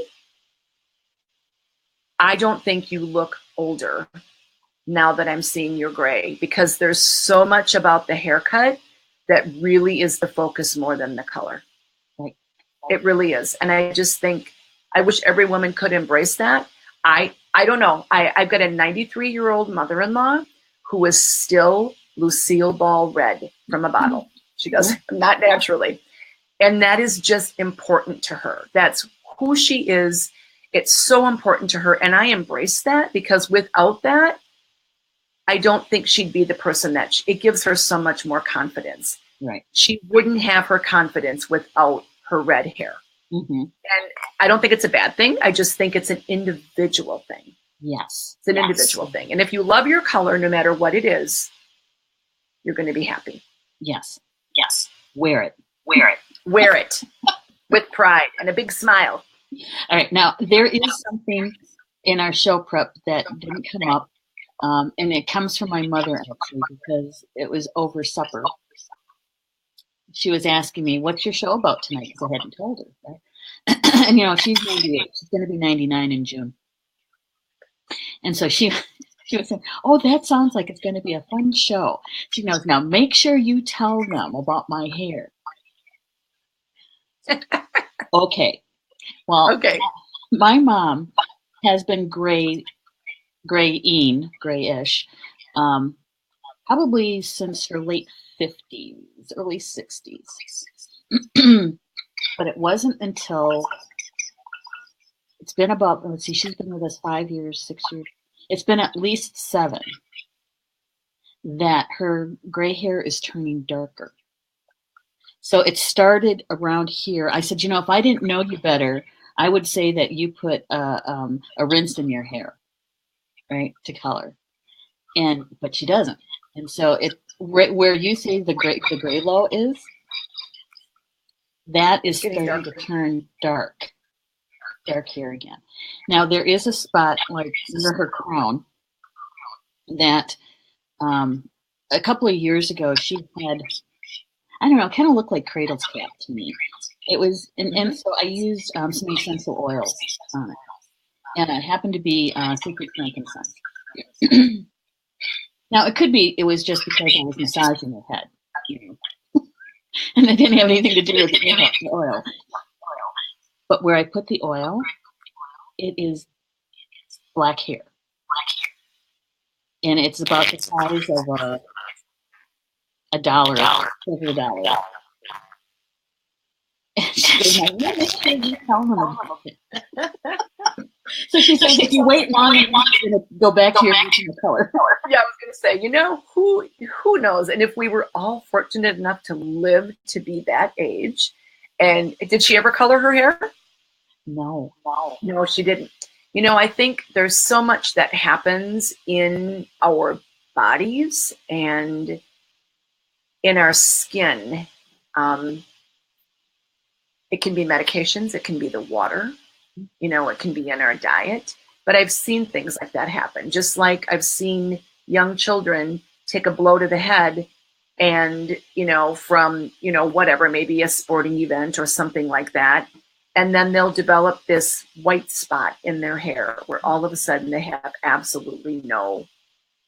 I don't think you look older now that I'm seeing your gray, because there's so much about the haircut that really is the focus more than the color. Right. It really is. And I just think, I wish every woman could embrace that. I don't know. I've got a 93-year-old mother-in-law who is still Lucille Ball red from a bottle. She goes, not naturally. And that is just important to her. That's who she is. It's so important to her. And I embrace that, because without that, I don't think she'd be the person that it gives her so much more confidence. Right. She wouldn't have her confidence without her red hair. And I don't think it's a bad thing. I just think it's an individual thing. Yes. It's an individual thing. And if you love your color, no matter what it is, you're going to be happy. Yes. Wear it. Wear it with pride and a big smile. All right. Now, there is something in our show prep that didn't come up. And it comes from my mother, actually, because it was over supper. She was asking me, what's your show about tonight? Because I hadn't told her. Right? And, she's 98. She's going to be 99 in June. And so she was saying, oh, that sounds like it's going to be a fun show. She goes, now make sure you tell them about my hair. Okay. Well, Okay. my mom has been grayish, probably since her late 50s, early 60s. But it wasn't until, it's been about, let's see, she's been with us 5 years, 6 years. It's been at least 7 that her gray hair is turning darker. So it started around here. I said, if I didn't know you better, I would say that you put a rinse in your hair, right, to color. But she doesn't. And so it where you say the gray low is, that is starting to turn dark hair again. Now there is a spot like under her crown that a couple of years ago she had, I don't know, it kind of looked like Cradle's cap to me. It was, and so I used some essential oils on it, and it happened to be Sacred Frankincense. Now it could be it was just because I was massaging her head, and it didn't have anything to do with the oil. But where I put the oil, it is black hair, and it's about the size of a dollar, over a dollar. So she said, if you wait long enough, you're going to go back to your original color. Yeah, I was going to say, who knows? And if we were all fortunate enough to live to be that age, and did she ever color her hair? No, she didn't. I think there's so much that happens in our bodies and in our skin. It can be medications, it can be the water, it can be in our diet. But I've seen things like that happen. Just like I've seen young children take a blow to the head and, from, whatever, maybe a sporting event or something like that. And then they'll develop this white spot in their hair where all of a sudden they have absolutely no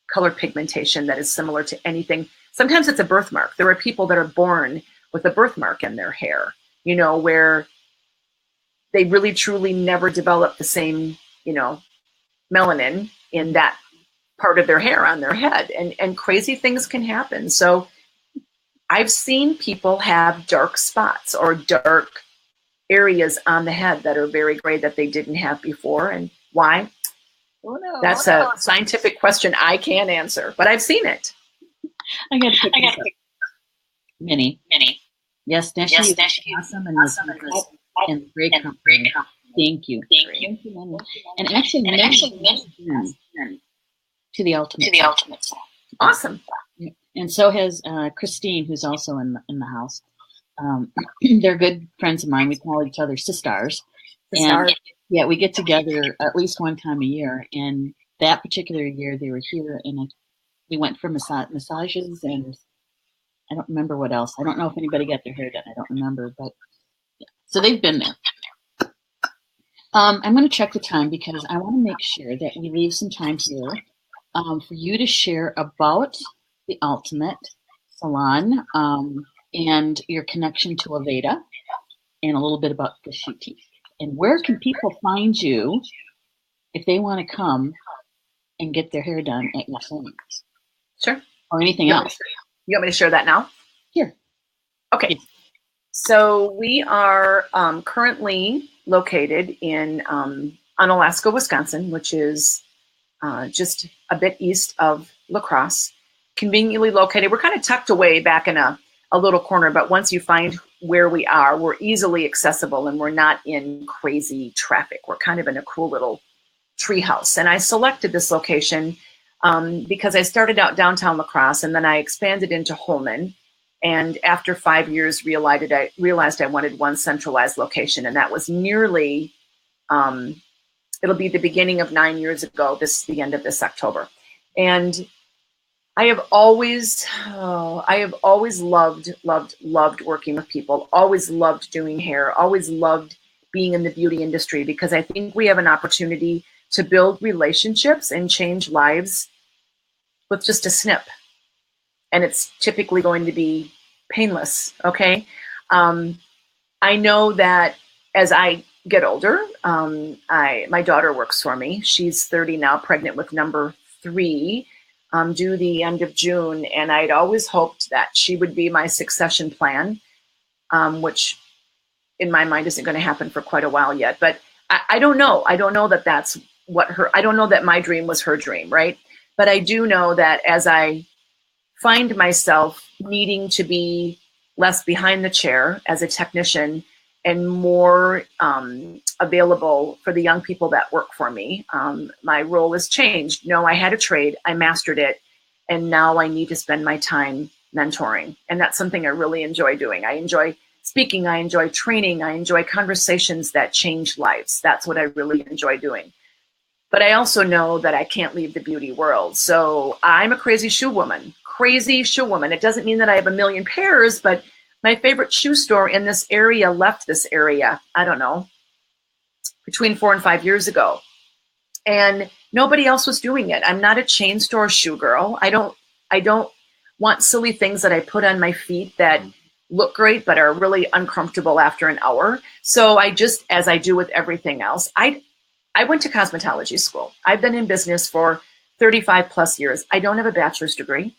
color pigmentation that is similar to anything. Sometimes it's a birthmark. There are people that are born with a birthmark in their hair, where they really truly never develop the same, melanin in that part of their hair on their head, and crazy things can happen. So I've seen people have dark spots or dark areas on the head that are very gray that they didn't have before. And why? Oh, no. That's a scientific question I can't answer, but I've seen it. I got to pick Minnie. Yes, Neshi is awesome and great company. Thank you, Minnie. And actually, to the ultimate. Awesome. And so has Christine, who's also in the house. They're good friends of mine. We call each other sisters. And yeah, we get together at least one time a year. And that particular year, they were here, and we went for massages, and I don't remember what else. I don't know if anybody got their hair done. I don't remember, but yeah. So they've been there. I'm going to check the time because I want to make sure that we leave some time here for you to share about the Ultimate Salon and your connection to Aveda, and a little bit about the Shoetique. And where can people find you if they want to come and get their hair done at your salon? Sure. Or anything else. You want me to share that now? Here. Okay. Yeah. So we are currently located in Onalaska, Wisconsin, which is just a bit east of La Crosse. Conveniently located. We're kind of tucked away back in a little corner, but once you find where we are, we're easily accessible and we're not in crazy traffic. We're kind of in a cool little tree house. And I selected this location because I started out downtown La Crosse and then I expanded into Holmen. And after 5 years, realized I wanted one centralized location. And that was nearly, it'll be the beginning of 9 years ago, the end of this October. And I have always loved working with people, always loved doing hair, always loved being in the beauty industry, because I think we have an opportunity to build relationships and change lives with just a snip. And it's typically going to be painless, okay? I know that as I get older, my daughter works for me. She's 30 now, pregnant with number 3, due the end of June. And I'd always hoped that she would be my succession plan, which in my mind isn't going to happen for quite a while yet. But I don't know. I don't know that that's what I don't know that my dream was her dream, right? But I do know that as I find myself needing to be less behind the chair as a technician and more available for the young people that work for me, my role has changed. No, I had a trade, I mastered it, and now I need to spend my time mentoring. And that's something I really enjoy doing. I enjoy speaking, I enjoy training, I enjoy conversations that change lives. That's what I really enjoy doing. But I also know that I can't leave the beauty world. So I'm a crazy shoe woman. It doesn't mean that I have a million pairs, but my favorite shoe store in this area left this area, I don't know, between 4 and 5 years ago. And nobody else was doing it. I'm not a chain store shoe girl. I don't want silly things that I put on my feet that look great but are really uncomfortable after an hour. So I just, as I do with everything else, I went to cosmetology school. I've been in business for 35 plus years. I don't have a bachelor's degree.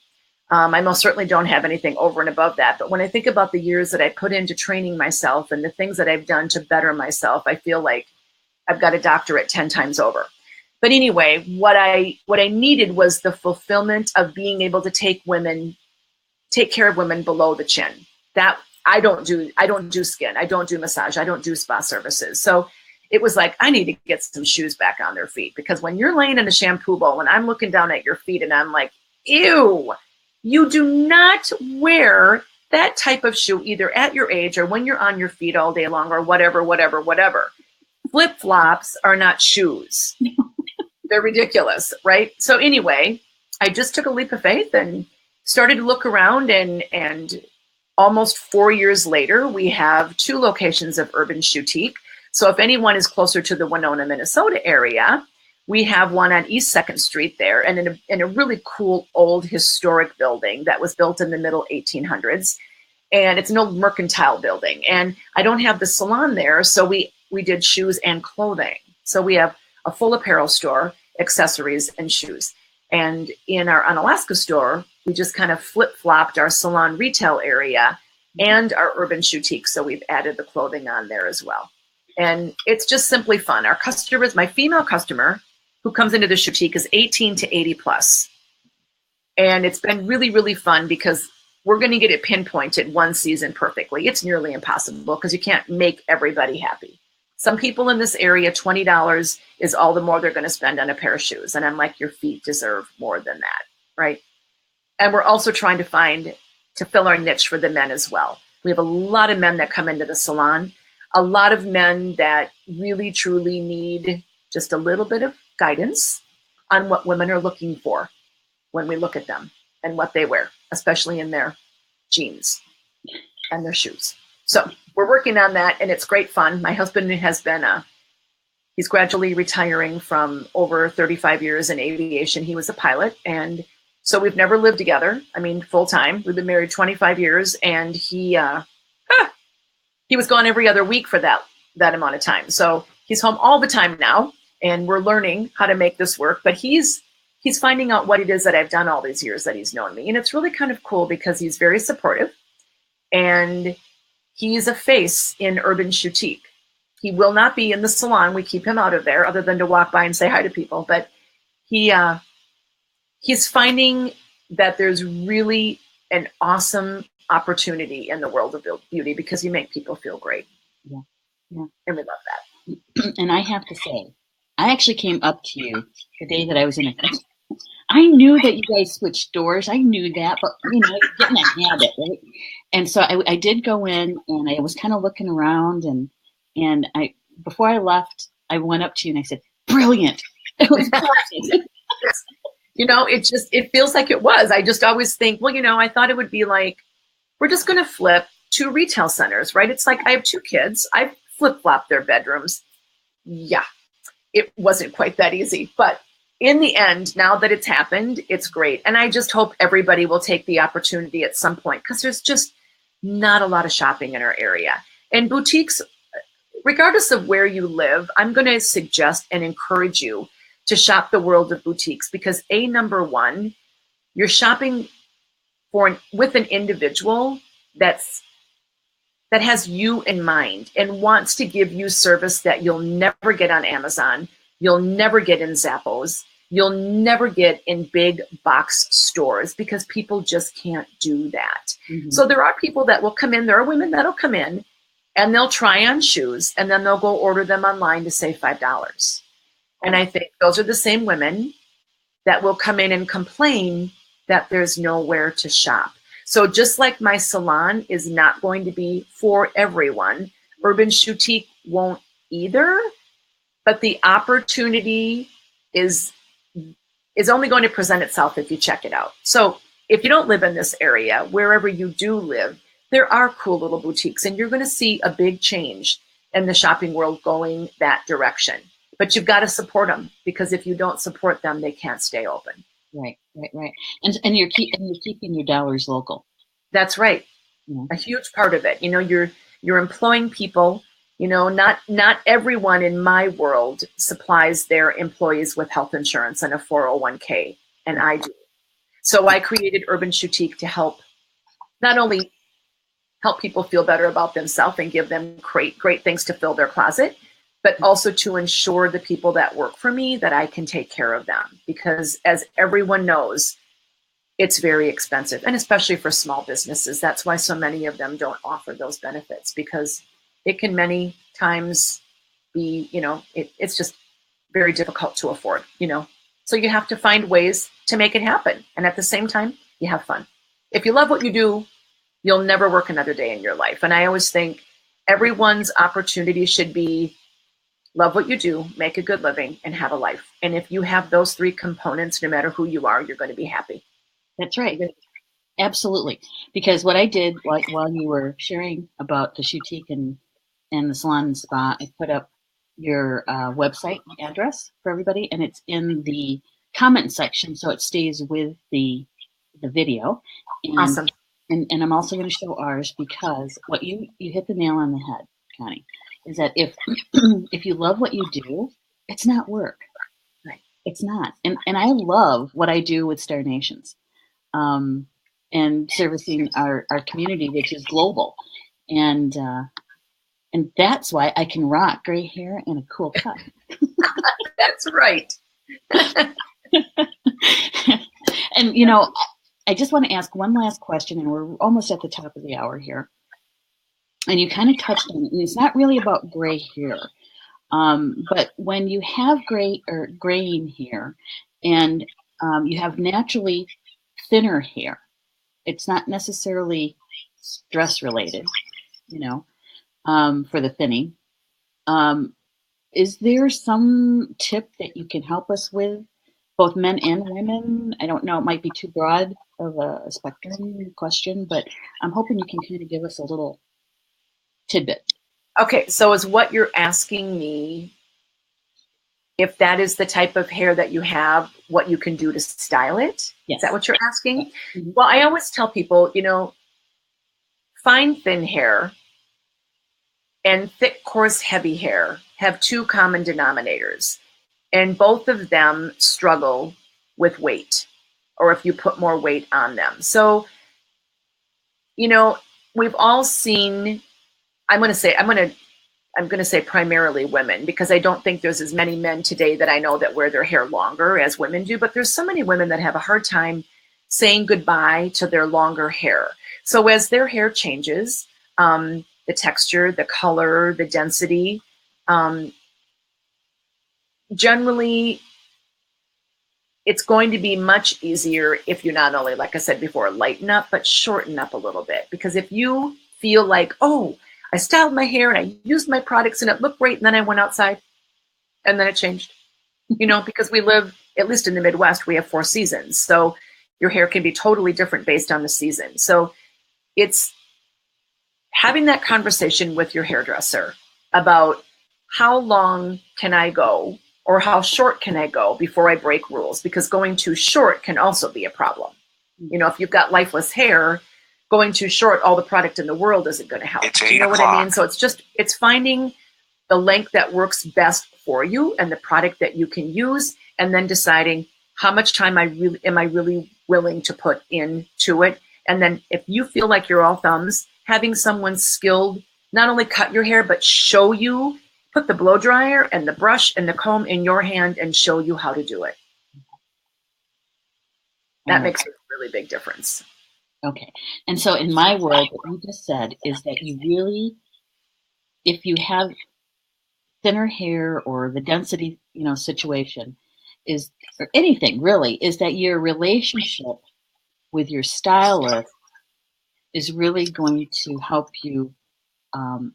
I most certainly don't have anything over and above that. But when I think about the years that I put into training myself and the things that I've done to better myself, I feel like I've got a doctorate 10 times over. But anyway, what I needed was the fulfillment of being able to take care of women below the chin. That I don't do skin, I don't do massage, I don't do spa services. So it was like, I need to get some shoes back on their feet, because when you're laying in a shampoo bowl and I'm looking down at your feet and I'm like, ew, you do not wear that type of shoe either at your age or when you're on your feet all day long or whatever. Flip-flops are not shoes. They're ridiculous, right? So anyway, I just took a leap of faith and started to look around, and almost 4 years later, we have 2 locations of Urban Shoetique. So if anyone is closer to the Winona, Minnesota area, we have one on East 2nd Street there, and in a really cool old historic building that was built in the middle 1800s. And it's an old mercantile building. And I don't have the salon there, so we did shoes and clothing. So we have a full apparel store, accessories, and shoes. And in our Unalaska store, we just kind of flip-flopped our salon retail area and our Urban Shoetique. So we've added the clothing on there as well. And it's just simply fun. Our customers, my female customer who comes into the Shoetique, is 18 to 80 plus. And it's been really, really fun because we're going to get it pinpointed one season perfectly. It's nearly impossible because you can't make everybody happy. Some people in this area, $20 is all the more they're going to spend on a pair of shoes. And I'm like, your feet deserve more than that, right? And we're also trying to fill our niche for the men as well. We have a lot of men that come into the salon, a lot of men that really, truly need just a little bit of guidance on what women are looking for when we look at them and what they wear, especially in their jeans and their shoes. So we're working on that, and it's great fun. My husband has been he's gradually retiring from over 35 years in aviation. He was a pilot, and so we've never lived together. I mean, full time. We've been married 25 years, and he was gone every other week for that amount of time. So he's home all the time now, and we're learning how to make this work. But he's finding out what it is that I've done all these years that he's known me, and it's really kind of cool because he's very supportive, and he's a face in Urban Shoetique. He will not be in the salon. We keep him out of there other than to walk by and say hi to people. But he's finding that there's really an awesome opportunity in the world of beauty because you make people feel great. Yeah. And we love that. And I have to say, I actually came up to you the day that I was in a I knew that you guys switched doors. I knew that, but you getting a habit, right? And so I did go in, and I was kind of looking around, and I before I left, I went up to you and I said, "Brilliant!" It was perfect. It feels like it was. I just always think, well, I thought it would be like, we're just going to flip 2 retail centers, right? It's like I have 2 kids. I flip-flop their bedrooms. Yeah. it wasn't quite that easy. But in the end, now that it's happened, it's great. And I just hope everybody will take the opportunity at some point, because there's just not a lot of shopping in our area. And boutiques, regardless of where you live, I'm going to suggest and encourage you to shop the world of boutiques, because number one, you're shopping with an individual that has you in mind and wants to give you service that you'll never get on Amazon, you'll never get in Zappos, you'll never get in big box stores, because people just can't do that. Mm-hmm. So there are people that will come in, there are women that'll come in and they'll try on shoes and then they'll go order them online to save $5. And I think those are the same women that will come in and complain that there's nowhere to shop. So just like my salon is not going to be for everyone, Urban Shoetique won't either, but the opportunity is only going to present itself if you check it out. So if you don't live in this area, wherever you do live, there are cool little boutiques, and you're going to see a big change in the shopping world going that direction. But you've got to support them, because if you don't support them, they can't stay open. Right. And you're keeping your dollars local. That's right. Yeah. A huge part of it. You're employing people. Not everyone in my world supplies their employees with health insurance and a 401k, and I do. So I created Urban Shoetique to help not only help people feel better about themselves and give them great things to fill their closet, but also to ensure the people that work for me that I can take care of them. Because as everyone knows, it's very expensive, and especially for small businesses. That's why so many of them don't offer those benefits, because it can many times be, it's just very difficult to afford, So you have to find ways to make it happen. And at the same time, you have fun. If you love what you do, you'll never work another day in your life. And I always think everyone's opportunity should be love what you do, make a good living, and have a life. And if you have those three components, no matter who you are, you're going to be happy. That's right. Absolutely. Because what I did while you were sharing about the Shoetique and the salon and spa, I put up your website address for everybody, and it's in the comment section, so it stays with the video. And, awesome. And I'm also going to show ours, because what you hit the nail on the head, Connie, is that if you love what you do, it's not work. Right. It's not. And I love what I do with Star Nations, and servicing our community, which is global. And that's why I can rock gray hair and a cool cut. That's right. And, I just want to ask one last question, and we're almost at the top of the hour here. And you kind of touched on it, and it's not really about gray hair. But when you have graying hair, and you have naturally thinner hair, it's not necessarily stress related, for the thinning. Is there some tip that you can help us with, both men and women? I don't know, it might be too broad of a spectrum question, but I'm hoping you can kind of give us a little tidbit. Okay, so is what you're asking me, if that is the type of hair that you have, what you can do to style it? Yes. Is that what you're asking? Mm-hmm. Well, I always tell people, fine, thin hair and thick, coarse, heavy hair have two common denominators, and both of them struggle with weight, or if you put more weight on them. So, we've all seen, I'm going to say primarily women, because I don't think there's as many men today that I know that wear their hair longer as women do, but there's so many women that have a hard time saying goodbye to their longer hair. So as their hair changes, the texture, the color, the density, generally it's going to be much easier if you not only, like I said before, lighten up, but shorten up a little bit. Because if you feel like, oh, I styled my hair and I used my products and it looked great, and then I went outside and then it changed, because we live, at least in the Midwest, we have 4 seasons. So your hair can be totally different based on the season. So it's having that conversation with your hairdresser about how long can I go Or how short can I go before I break rules? Because going too short can also be a problem. You know, if you've got lifeless hair, going too short, all the product in the world isn't going to help. It's You know what I mean? So it's finding the length that works best for you and the product that you can use, and then deciding how much time am I really willing to put into it. And then if you feel like you're all thumbs, having someone skilled not only cut your hair, but show you, put the blow dryer and the brush and the comb in your hand and show you how to do it. That makes a really big difference. Okay. And so in my world, what you just said is that you really, if you have thinner hair or the density, situation is, or anything really, is that your relationship with your stylist is really going to help you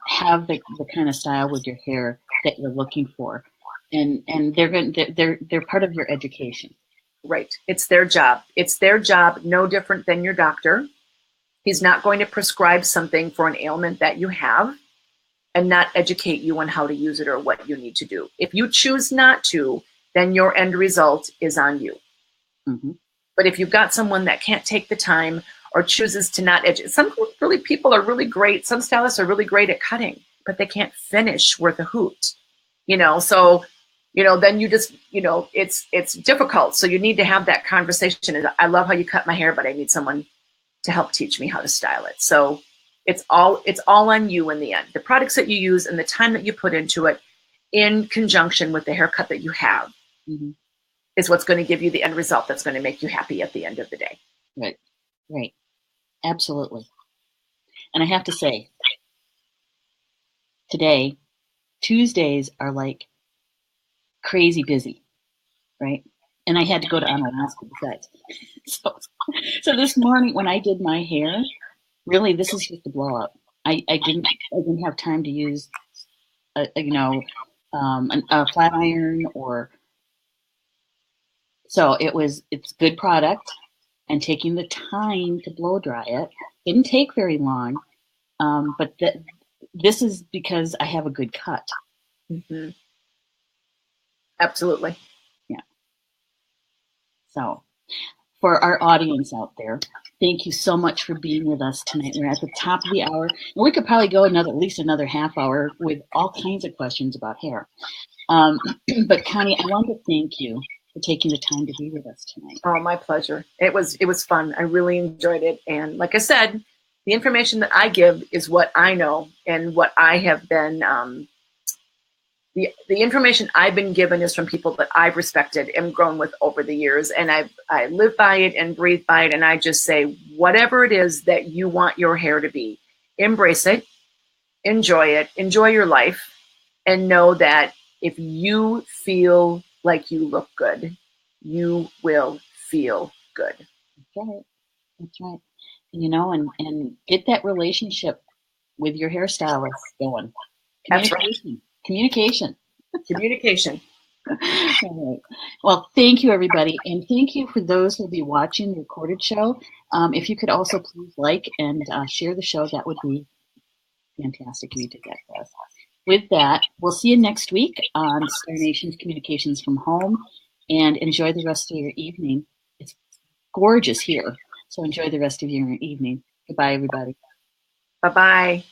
have the kind of style with your hair that you're looking for. And they're part of your education. Right. It's their job. It's their job, no different than your doctor. He's not going to prescribe something for an ailment that you have and not educate you on how to use it or what you need to do. If you choose not to, then your end result is on you. Mm-hmm. But if you've got someone that can't take the time or chooses to not educate, some people are really great. Some stylists are really great at cutting, but they can't finish worth a hoot. So then you just, it's difficult. So you need to have that conversation. I love how you cut my hair, but I need someone to help teach me how to style it. So it's all on you in the end. The products that you use and the time that you put into it in conjunction with the haircut that you have mm-hmm. is what's going to give you the end result that's going to make you happy at the end of the day. Right. Absolutely. And I have to say, today, Tuesdays are like crazy busy, right? And I had to go to Alaska besides. So this morning when I did my hair, really this is just a blowout. I didn't have time to use a flat iron so it's good product, and taking the time to blow dry it didn't take very long. But this is because I have a good cut. Mm-hmm. Absolutely. Yeah. So for our audience out there, thank you so much for being with us tonight. We're at the top of the hour, and we could probably go at least another half hour with all kinds of questions about hair. But Connie, I want to thank you for taking the time to be with us tonight. Oh, my pleasure. It was fun. I really enjoyed it. And like I said, the information that I give is what I know and what I have been, the information I've been given is from people that I've respected and grown with over the years. And I live by it and breathe by it. And I just say, whatever it is that you want your hair to be, embrace it, enjoy your life, and know that if you feel like you look good, you will feel good. That's right. And get that relationship with your hairstylist going. Communication. All right. Well, thank you, everybody. And thank you for those who will be watching the recorded show. If you could also please like and share the show, that would be fantastic if you did that for us. With that, we'll see you next week on Star Nation's Communications from Home, and enjoy the rest of your evening. It's gorgeous here, so enjoy the rest of your evening. Goodbye, everybody. Bye-bye.